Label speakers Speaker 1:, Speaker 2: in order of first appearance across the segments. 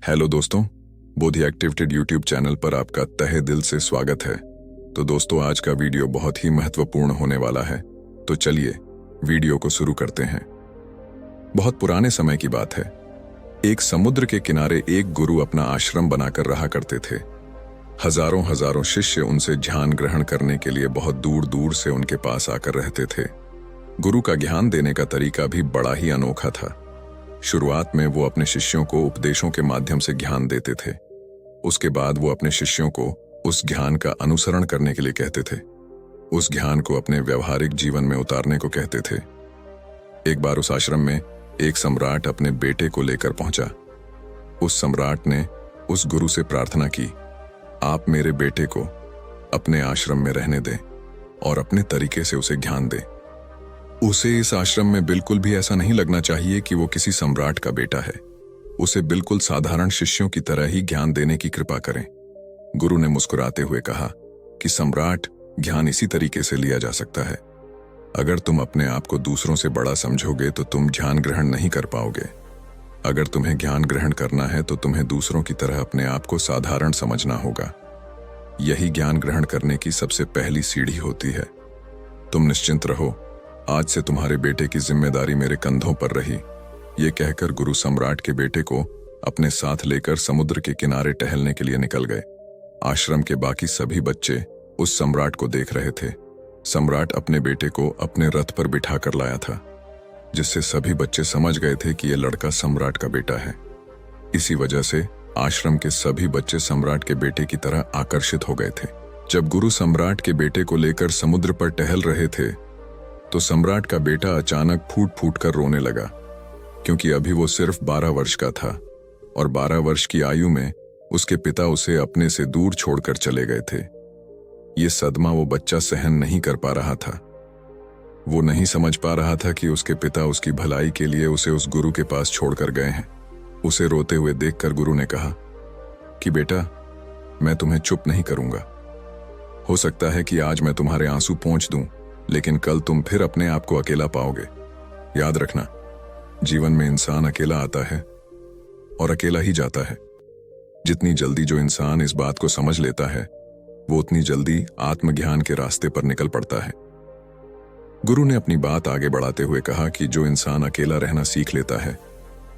Speaker 1: Hello दोस्तों, बोधि activated YouTube channel पर आपका तहे दिल से स्वागत है। तो दोस्तों, आज का वीडियो बहुत ही महत्वपूर्ण होने वाला है। तो चलिए वीडियो को शुरू करते हैं। बहुत पुराने समय की बात है। एक समुद्र के किनारे एक गुरु अपना आश्रम बनाकर रहा करते थे। हजारों हजारों शिष्य उनसे ध्यान ग्रहण करने के लिए बहुत दूर दूर से उनके पास आकर रहते थे। गुरु का ज्ञान देने का तरीका भी बड़ा ही अनोखा था। शुरुआत में वो अपने शिष्यों को उपदेशों के माध्यम से ज्ञान देते थे। उसके बाद वो अपने शिष्यों को उस ज्ञान का अनुसरण करने के लिए कहते थे। उस ज्ञान को अपने व्यवहारिक जीवन में उतारने को कहते थे। एक बार उस आश्रम में एक सम्राट अपने बेटे को लेकर पहुंचा। उस सम्राट ने उस गुरु से प्रार्थना की, आप मेरे बेटे को अपने आश्रम में रहने दें और अपने तरीके से उसे ज्ञान दें। उसे इस आश्रम में बिल्कुल भी ऐसा नहीं लगना चाहिए कि वो किसी सम्राट का बेटा है। उसे बिल्कुल साधारण शिष्यों की तरह ही ज्ञान देने की कृपा करें। गुरु ने मुस्कुराते हुए कहा कि सम्राट, ज्ञान इसी तरीके से लिया जा सकता है। अगर तुम अपने आप को दूसरों से बड़ा समझोगे तो तुम ज्ञान ग्रहण नहीं कर पाओगे। अगर तुम्हें ज्ञान ग्रहण करना है तो तुम्हें दूसरों की तरह अपने आप को साधारण समझना होगा। यही ज्ञान ग्रहण करने की सबसे पहली सीढ़ी होती है। तुम निश्चिंत रहो, आज से तुम्हारे बेटे की जिम्मेदारी मेरे कंधों पर रही। ये कहकर गुरु सम्राट के बेटे को अपने साथ लेकर समुद्र के किनारे टहलने के लिए निकल गए। आश्रम के बाकी सभी बच्चे उस सम्राट को देख रहे थे। सम्राट अपने बेटे को अपने रथ पर बिठा कर लाया था, जिससे सभी बच्चे समझ गए थे कि यह लड़का सम्राट का बेटा है। इसी वजह से आश्रम के सभी बच्चे सम्राट के बेटे की तरह आकर्षित हो गए थे। जब गुरु सम्राट के बेटे को लेकर समुद्र पर टहल रहे थे तो सम्राट का बेटा अचानक फूट फूट कर रोने लगा, क्योंकि अभी वो सिर्फ 12 वर्ष का था और 12 वर्ष की आयु में उसके पिता उसे अपने से दूर छोड़कर चले गए थे। ये सदमा वो बच्चा सहन नहीं कर पा रहा था। वो नहीं समझ पा रहा था कि उसके पिता उसकी भलाई के लिए उसे उस गुरु के पास छोड़कर गए हैं। उसे रोते हुए देखकर गुरु ने कहा कि बेटा, मैं तुम्हें चुप नहीं करूंगा। हो सकता है कि आज मैं तुम्हारे आंसू पोंछ दूं, लेकिन कल तुम फिर अपने आप को अकेला पाओगे। याद रखना, जीवन में इंसान अकेला आता है और अकेला ही जाता है। जितनी जल्दी जो इंसान इस बात को समझ लेता है, वो उतनी जल्दी आत्मज्ञान के रास्ते पर निकल पड़ता है। गुरु ने अपनी बात आगे बढ़ाते हुए कहा कि जो इंसान अकेला रहना सीख लेता है,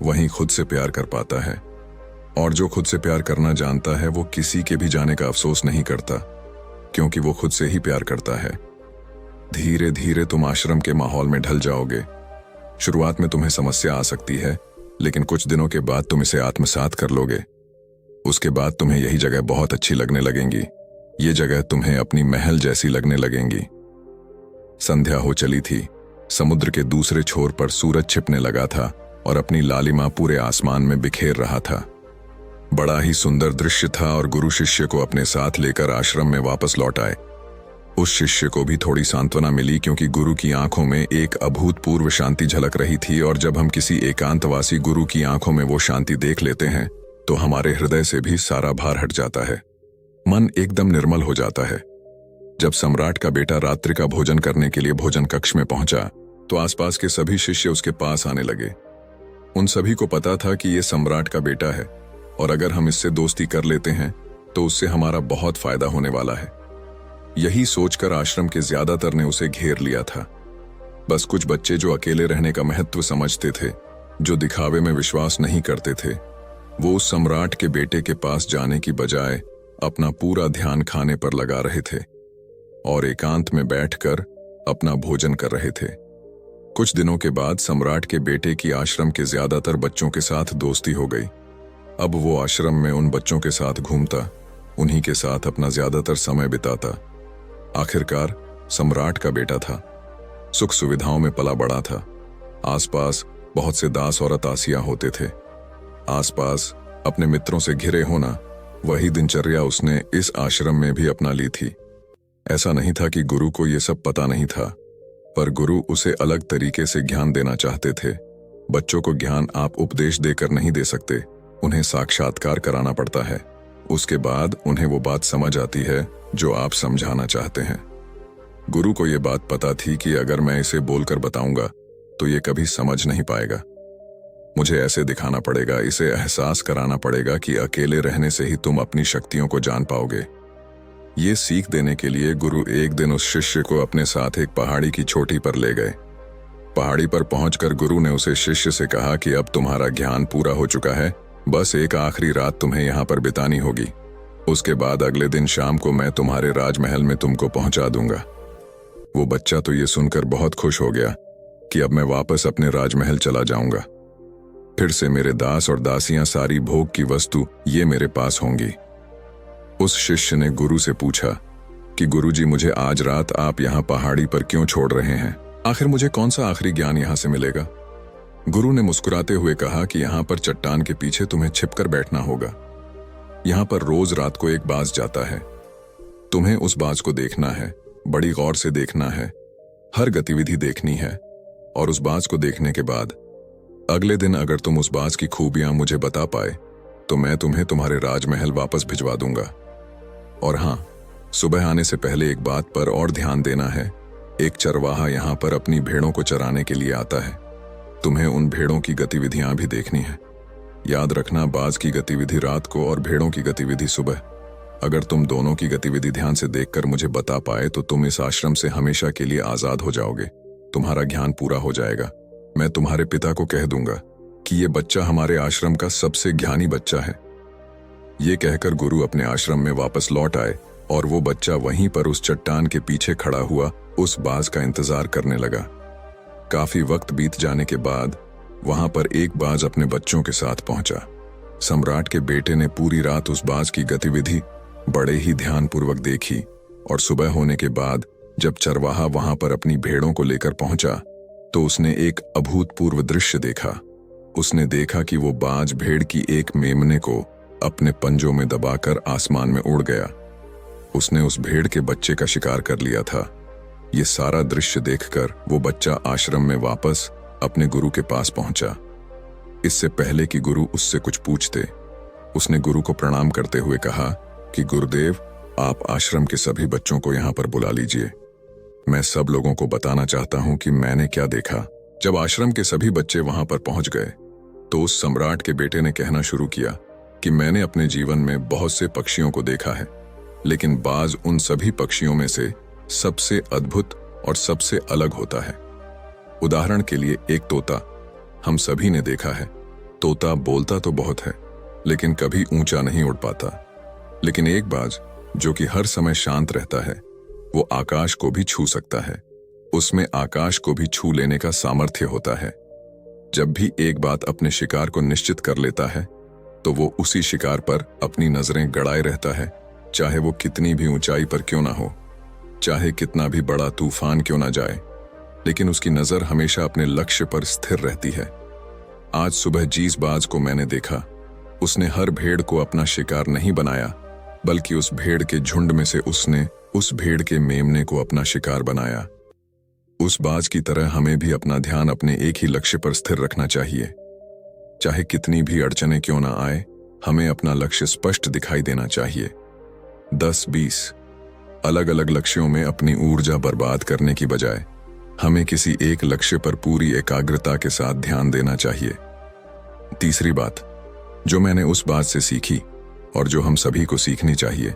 Speaker 1: वही खुद से प्यार कर पाता है। और जो खुद से प्यार करना जानता है, वो किसी के भी जाने का अफसोस नहीं करता, क्योंकि वो खुद से ही प्यार करता है। धीरे धीरे तुम आश्रम के माहौल में ढल जाओगे। शुरुआत में तुम्हें समस्या आ सकती है, लेकिन कुछ दिनों के बाद तुम इसे आत्मसात कर लोगे। उसके बाद तुम्हें यही जगह बहुत अच्छी लगने लगेंगी। ये जगह तुम्हें अपनी महल जैसी लगने लगेंगी। संध्या हो चली थी। समुद्र के दूसरे छोर पर सूरज छिपने लगा था और अपनी लालिमा पूरे आसमान में बिखेर रहा था। बड़ा ही सुंदर दृश्य था और गुरु शिष्य को अपने साथ लेकर आश्रम में वापस लौट आए। उस शिष्य को भी थोड़ी सांत्वना मिली, क्योंकि गुरु की आंखों में एक अभूतपूर्व शांति झलक रही थी। और जब हम किसी एकांतवासी गुरु की आंखों में वो शांति देख लेते हैं तो हमारे हृदय से भी सारा भार हट जाता है। मन एकदम निर्मल हो जाता है। जब सम्राट का बेटा रात्रि का भोजन करने के लिए भोजन कक्ष में पहुंचा तो आसपास के सभी शिष्य उसके पास आने लगे। उन सभी को पता था कि ये सम्राट का बेटा है और अगर हम इससे दोस्ती कर लेते हैं तो उससे हमारा बहुत फायदा होने वाला है। यही सोचकर आश्रम के ज्यादातर ने उसे घेर लिया था। बस कुछ बच्चे जो अकेले रहने का महत्व समझते थे, जो दिखावे में विश्वास नहीं करते थे, वो उस सम्राट के बेटे के पास जाने की बजाय अपना पूरा ध्यान खाने पर लगा रहे थे और एकांत में बैठकर अपना भोजन कर रहे थे। कुछ दिनों के बाद सम्राट के बेटे की आश्रम के ज्यादातर बच्चों के साथ दोस्ती हो गई। अब वो आश्रम में उन बच्चों के साथ घूमता, उन्हीं के साथ अपना ज्यादातर समय बिताता। आखिरकार सम्राट का बेटा था, सुख सुविधाओं में पला बड़ा था। आसपास बहुत से दास और दासियां होते थे। आसपास अपने मित्रों से घिरे होना, वही दिनचर्या उसने इस आश्रम में भी अपना ली थी। ऐसा नहीं था कि गुरु को यह सब पता नहीं था, पर गुरु उसे अलग तरीके से ज्ञान देना चाहते थे। बच्चों को ज्ञान आप उपदेश देकर नहीं दे सकते, उन्हें साक्षात्कार कराना पड़ता है। उसके बाद उन्हें वो बात समझ आती है जो आप समझाना चाहते हैं। गुरु को ये बात पता थी कि अगर मैं इसे बोलकर बताऊंगा तो ये कभी समझ नहीं पाएगा। मुझे ऐसे दिखाना पड़ेगा, इसे एहसास कराना पड़ेगा कि अकेले रहने से ही तुम अपनी शक्तियों को जान पाओगे। ये सीख देने के लिए गुरु एक दिन उस शिष्य को अपने साथ एक पहाड़ी की चोटी पर ले गए। पहाड़ी पर पहुंचकर गुरु ने उसे शिष्य से कहा कि अब तुम्हारा ज्ञान पूरा हो चुका है, बस एक आखिरी रात तुम्हें यहाँ पर बितानी होगी। उसके बाद अगले दिन शाम को मैं तुम्हारे राजमहल में तुमको पहुंचा दूंगा। वो बच्चा तो ये सुनकर बहुत खुश हो गया कि अब मैं वापस अपने राजमहल चला जाऊंगा। फिर से मेरे दास और दासियां, सारी भोग की वस्तु ये मेरे पास होंगी। उस शिष्य ने गुरु से पूछा कि गुरुजी, मुझे आज रात आप यहाँ पहाड़ी पर क्यों छोड़ रहे हैं? आखिर मुझे कौन सा आखिरी ज्ञान यहाँ से मिलेगा? गुरु ने मुस्कुराते हुए कहा कि यहाँ पर चट्टान के पीछे तुम्हें छिपकर बैठना होगा। यहाँ पर रोज रात को एक बाज जाता है। तुम्हें उस बाज को देखना है, बड़ी गौर से देखना है, हर गतिविधि देखनी है, और उस बाज को देखने के बाद अगले दिन अगर तुम उस बाज की खूबियां मुझे बता पाए तो मैं तुम्हें तुम्हारे राजमहल वापस भिजवा दूंगा। और हाँ, सुबह आने से पहले एक बात पर और ध्यान देना है। एक चरवाहा यहाँ पर अपनी भेड़ों को चराने के लिए आता है। तुम्हें उन भेड़ों की गतिविधियां भी देखनी है। याद रखना, बाज की गतिविधि रात को और भेड़ों की गतिविधि सुबह। अगर तुम दोनों की गतिविधि ध्यान से देखकर मुझे बता पाए तो तुम इस आश्रम से हमेशा के लिए आजाद हो जाओगे। तुम्हारा ज्ञान पूरा हो जाएगा। मैं तुम्हारे पिता को कह दूंगा कि ये बच्चा हमारे आश्रम का सबसे ज्ञानी बच्चा है। ये कहकर गुरु अपने आश्रम में वापस लौट आए और वो बच्चा वहीं पर उस चट्टान के पीछे खड़ा हुआ उस बाज का इंतजार करने लगा। काफी वक्त बीत जाने के बाद वहां पर एक बाज अपने बच्चों के साथ पहुंचा। सम्राट के बेटे ने पूरी रात उस बाज की गतिविधि बड़े ही ध्यानपूर्वक देखी और सुबह होने के बाद जब चरवाहा वहां पर अपनी भेड़ों को लेकर पहुंचा तो उसने एक अभूतपूर्व दृश्य देखा। उसने देखा कि वो बाज भेड़ की एक मेमने को अपने पंजों में दबाकर आसमान में उड़ गया। उसने उस भेड़ के बच्चे का शिकार कर लिया था। ये सारा दृश्य देखकर वो बच्चा आश्रम में वापस अपने गुरु के पास पहुंचा। इससे पहले कि गुरु उससे कुछ पूछते, उसने गुरु को प्रणाम करते हुए कहा कि गुरुदेव, आप आश्रम के सभी बच्चों को यहाँ पर बुला लीजिए। मैं सब लोगों को बताना चाहता हूँ कि मैंने क्या देखा। जब आश्रम के सभी बच्चे वहां पर पहुंच गए तो उस सम्राट के बेटे ने कहना शुरू किया कि मैंने अपने जीवन में बहुत से पक्षियों को देखा है, लेकिन बाज उन सभी पक्षियों में से सबसे अद्भुत और सबसे अलग होता है। उदाहरण के लिए एक तोता हम सभी ने देखा है। तोता बोलता तो बहुत है लेकिन कभी ऊंचा नहीं उड़ पाता, लेकिन एक बाज जो कि हर समय शांत रहता है, वो आकाश को भी छू सकता है। उसमें आकाश को भी छू लेने का सामर्थ्य होता है। जब भी एक बात अपने शिकार को निश्चित कर लेता है तो वो उसी शिकार पर अपनी नजरें गड़ाए रहता है, चाहे वो कितनी भी ऊंचाई पर क्यों ना हो, चाहे कितना भी बड़ा तूफान क्यों ना जाए, लेकिन उसकी नजर हमेशा अपने लक्ष्य पर स्थिर रहती है। आज सुबह जिस बाज को मैंने देखा, उसने हर भेड़ को अपना शिकार नहीं बनाया, बल्कि उस भेड़ के झुंड में से उसने उस भेड़ के मेमने को अपना शिकार बनाया। उस बाज की तरह हमें भी अपना ध्यान अपने एक ही लक्ष्य पर स्थिर रखना चाहिए। चाहे कितनी भी अड़चने क्यों ना आए, हमें अपना लक्ष्य स्पष्ट दिखाई देना चाहिए। 10-20 अलग अलग लक्ष्यों में अपनी ऊर्जा बर्बाद करने की बजाय हमें किसी एक लक्ष्य पर पूरी एकाग्रता के साथ ध्यान देना चाहिए। तीसरी बात जो मैंने उस बात से सीखी और जो हम सभी को सीखनी चाहिए,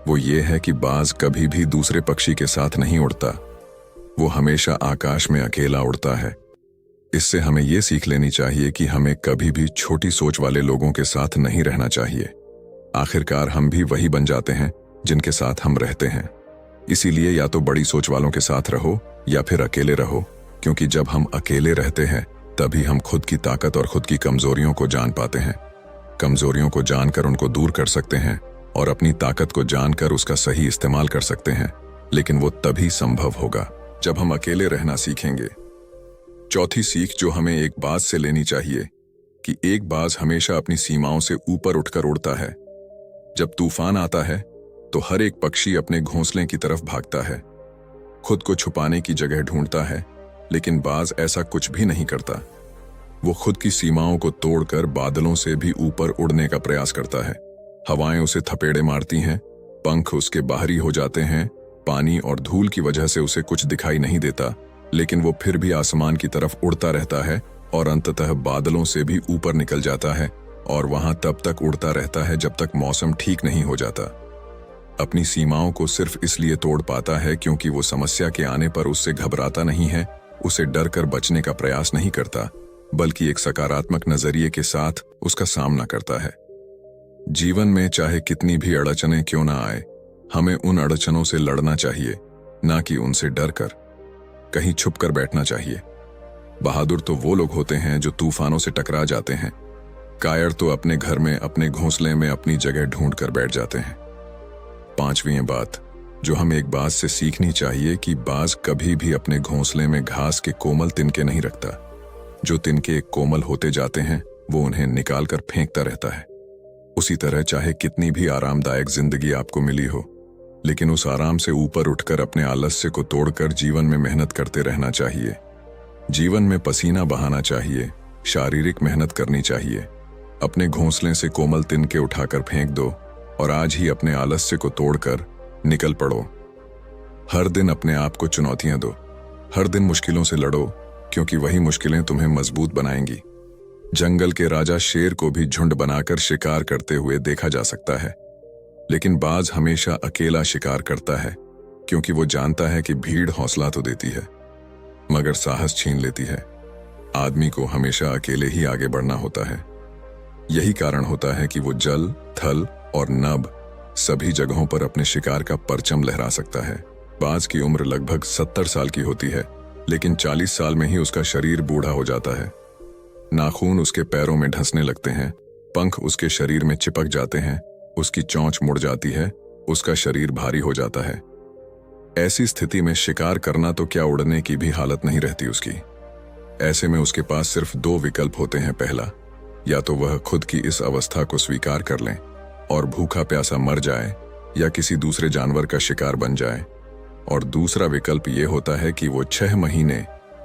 Speaker 1: वो ये है कि बाज कभी भी दूसरे पक्षी के साथ नहीं उड़ता। वो हमेशा आकाश में अकेला उड़ता है। इससे हमें ये सीख लेनी चाहिए कि हमें कभी भी छोटी सोच वाले लोगों के साथ नहीं रहना चाहिए। आखिरकार हम भी वही बन जाते हैं जिनके साथ हम रहते हैं। इसीलिए या तो बड़ी सोच वालों के साथ रहो या फिर अकेले रहो, क्योंकि जब हम अकेले रहते हैं तभी हम खुद की ताकत और खुद की कमजोरियों को जान पाते हैं। कमजोरियों को जानकर उनको दूर कर सकते हैं और अपनी ताकत को जानकर उसका सही इस्तेमाल कर सकते हैं, लेकिन वो तभी संभव होगा जब हम अकेले रहना सीखेंगे। चौथी सीख जो हमें एक बाज से लेनी चाहिए कि एक बाज हमेशा अपनी सीमाओं से ऊपर उठकर उड़ता है। जब तूफान आता है तो हर एक पक्षी अपने घोंसले की तरफ भागता है, खुद को छुपाने की जगह ढूंढता है, लेकिन बाज ऐसा कुछ भी नहीं करता। वो खुद की सीमाओं को तोड़कर बादलों से भी ऊपर उड़ने का प्रयास करता है। हवाएं उसे थपेड़े मारती हैं, पंख उसके बाहरी हो जाते हैं, पानी और धूल की वजह से उसे कुछ दिखाई नहीं देता, लेकिन वो फिर भी आसमान की तरफ उड़ता रहता है और अंततः बादलों से भी ऊपर निकल जाता है और वहां तब तक उड़ता रहता है जब तक मौसम ठीक नहीं हो जाता। अपनी सीमाओं को सिर्फ इसलिए तोड़ पाता है क्योंकि वो समस्या के आने पर उससे घबराता नहीं है, उसे डर कर बचने का प्रयास नहीं करता, बल्कि एक सकारात्मक नजरिए के साथ उसका सामना करता है। जीवन में चाहे कितनी भी अड़चनें क्यों ना आए, हमें उन अड़चनों से लड़ना चाहिए, ना कि उनसे डर कर कहीं छुप कर बैठना चाहिए। बहादुर तो वो लोग होते हैं जो तूफानों से टकरा जाते हैं, कायर तो अपने घर में अपने घोंसले में अपनी जगह ढूंढ कर बैठ जाते हैं। पांचवी बात जो हमें एक बात से सीखनी चाहिए कि बाज कभी भी अपने घोंसले में घास के कोमल तिनके नहीं रखता। जो तिनके कोमल होते जाते हैं वो उन्हें निकाल कर फेंकता रहता है। उसी तरह चाहे कितनी भी आरामदायक जिंदगी आपको मिली हो, लेकिन उस आराम से ऊपर उठकर अपने आलस्य को तोड़कर जीवन में मेहनत करते रहना चाहिए। जीवन में पसीना बहाना चाहिए, शारीरिक मेहनत करनी चाहिए। अपने घोंसले से कोमल तिनके उठाकर फेंक दो और आज ही अपने आलस्य को तोड़कर निकल पड़ो। हर दिन अपने आप को चुनौतियां दो, हर दिन मुश्किलों से लड़ो, क्योंकि वही मुश्किलें तुम्हें मजबूत बनाएंगी। जंगल के राजा शेर को भी झुंड बनाकर शिकार करते हुए देखा जा सकता है, लेकिन बाज हमेशा अकेला शिकार करता है, क्योंकि वो जानता है कि भीड़ हौसला तो देती है मगर साहस छीन लेती है। आदमी को हमेशा अकेले ही आगे बढ़ना होता है। यही कारण होता है कि वो जल, थल और नभ सभी जगहों पर अपने शिकार का परचम लहरा सकता है। बाज की उम्र लगभग 70 साल की होती है, लेकिन 40 साल में ही उसका शरीर बूढ़ा हो जाता है। नाखून उसके पैरों में ढंसने लगते हैं, पंख उसके शरीर में चिपक जाते हैं, उसकी चोंच मुड़ जाती है, उसका शरीर भारी हो जाता है। ऐसी स्थिति में शिकार करना तो क्या उड़ने की भी हालत नहीं रहती उसकी। ऐसे में उसके पास सिर्फ 2 विकल्प होते हैं। पहला, या तो वह खुद की इस अवस्था को स्वीकार कर लें और भूखा प्यासा मर जाए या किसी दूसरे जानवर का शिकार बन जाए, और दूसरा विकल्प ये होता है कि वो 6 महीने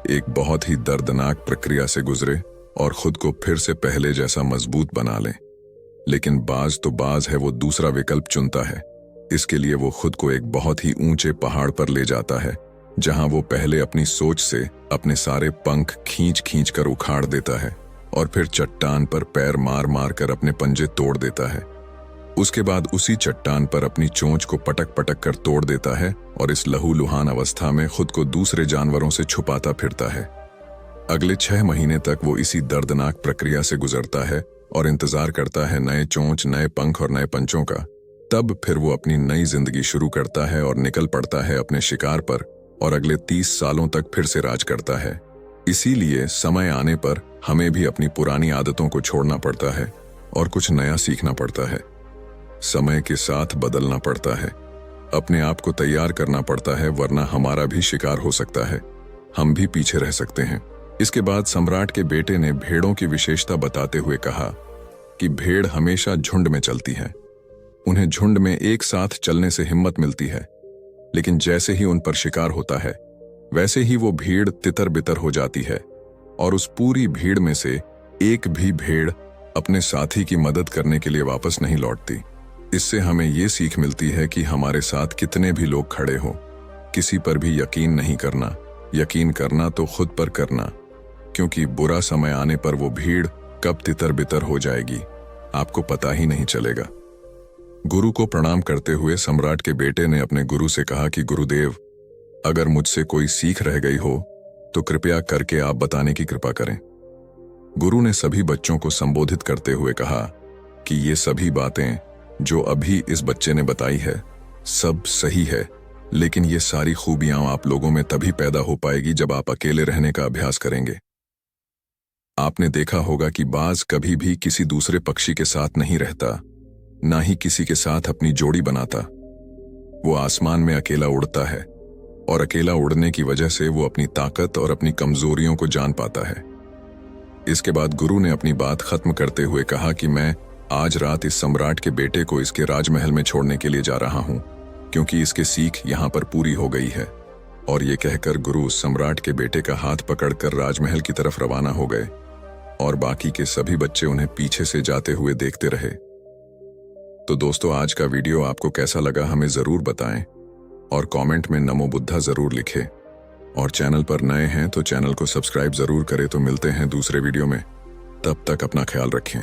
Speaker 1: एक बहुत ही दर्दनाक प्रक्रिया से गुजरे और खुद को फिर से पहले जैसा मजबूत बना लें। लेकिन बाज तो बाज है, वो दूसरा विकल्प चुनता है। इसके लिए वो खुद को एक बहुत ही ऊंचे पहाड़ पर ले जाता है, जहां वो पहले अपनी सोच से अपने सारे पंख खींच खींच कर उखाड़ देता है और फिर चट्टान पर पैर मार मार कर अपने पंजे तोड़ देता है। उसके बाद उसी चट्टान पर अपनी चोंच को पटक पटक कर तोड़ देता है और इस लहूलुहान अवस्था में खुद को दूसरे जानवरों से छुपाता फिरता है। अगले 6 महीने तक वो इसी दर्दनाक प्रक्रिया से गुजरता है और इंतजार करता है नए चोंच, नए पंख और नए पंचों का। तब फिर वो अपनी नई जिंदगी शुरू करता है और निकल पड़ता है अपने शिकार पर और अगले 30 सालों तक फिर से राज करता है। इसीलिए समय आने पर हमें भी अपनी पुरानी आदतों को छोड़ना पड़ता है और कुछ नया सीखना पड़ता है। समय के साथ बदलना पड़ता है, अपने आप को तैयार करना पड़ता है, वरना हमारा भी शिकार हो सकता है, हम भी पीछे रह सकते हैं। इसके बाद सम्राट के बेटे ने भेड़ों की विशेषता बताते हुए कहा कि भेड़ हमेशा झुंड में चलती है। उन्हें झुंड में एक साथ चलने से हिम्मत मिलती है, लेकिन जैसे ही उन पर शिकार होता है वैसे ही वो भीड़ तितर बितर हो जाती है और उस पूरी भीड़ में से एक भी भेड़ अपने साथी की मदद करने के लिए वापस नहीं लौटती। इससे हमें ये सीख मिलती है कि हमारे साथ कितने भी लोग खड़े हों, किसी पर भी यकीन नहीं करना। यकीन करना तो खुद पर करना, क्योंकि बुरा समय आने पर वो भीड़ कब तितर बितर हो जाएगी आपको पता ही नहीं चलेगा। गुरु को प्रणाम करते हुए सम्राट के बेटे ने अपने गुरु से कहा कि गुरुदेव, अगर मुझसे कोई सीख रह गई हो तो कृपया करके आप बताने की कृपा करें। गुरु ने सभी बच्चों को संबोधित करते हुए कहा कि ये सभी बातें जो अभी इस बच्चे ने बताई है सब सही है, लेकिन ये सारी खूबियां आप लोगों में तभी पैदा हो पाएगी जब आप अकेले रहने का अभ्यास करेंगे। आपने देखा होगा कि बाज कभी भी किसी दूसरे पक्षी के साथ नहीं रहता, ना ही किसी के साथ अपनी जोड़ी बनाता। वो आसमान में अकेला उड़ता है और अकेला उड़ने की वजह से वो अपनी ताकत और अपनी कमजोरियों को जान पाता है। इसके बाद गुरु ने अपनी बात खत्म करते हुए कहा कि मैं आज रात इस सम्राट के बेटे को इसके राजमहल में छोड़ने के लिए जा रहा हूं, क्योंकि इसकी सीख यहां पर पूरी हो गई है। और ये कहकर गुरु उस सम्राट के बेटे का हाथ पकड़कर राजमहल की तरफ रवाना हो गए और बाकी के सभी बच्चे उन्हें पीछे से जाते हुए देखते रहे। तो दोस्तों, आज का वीडियो आपको कैसा लगा हमें जरूर बताएं और कमेंट में नमो बुद्धा जरूर लिखें। और चैनल पर नए हैं तो चैनल को सब्सक्राइब जरूर करें। तो मिलते हैं दूसरे वीडियो में, तब तक अपना ख्याल रखें।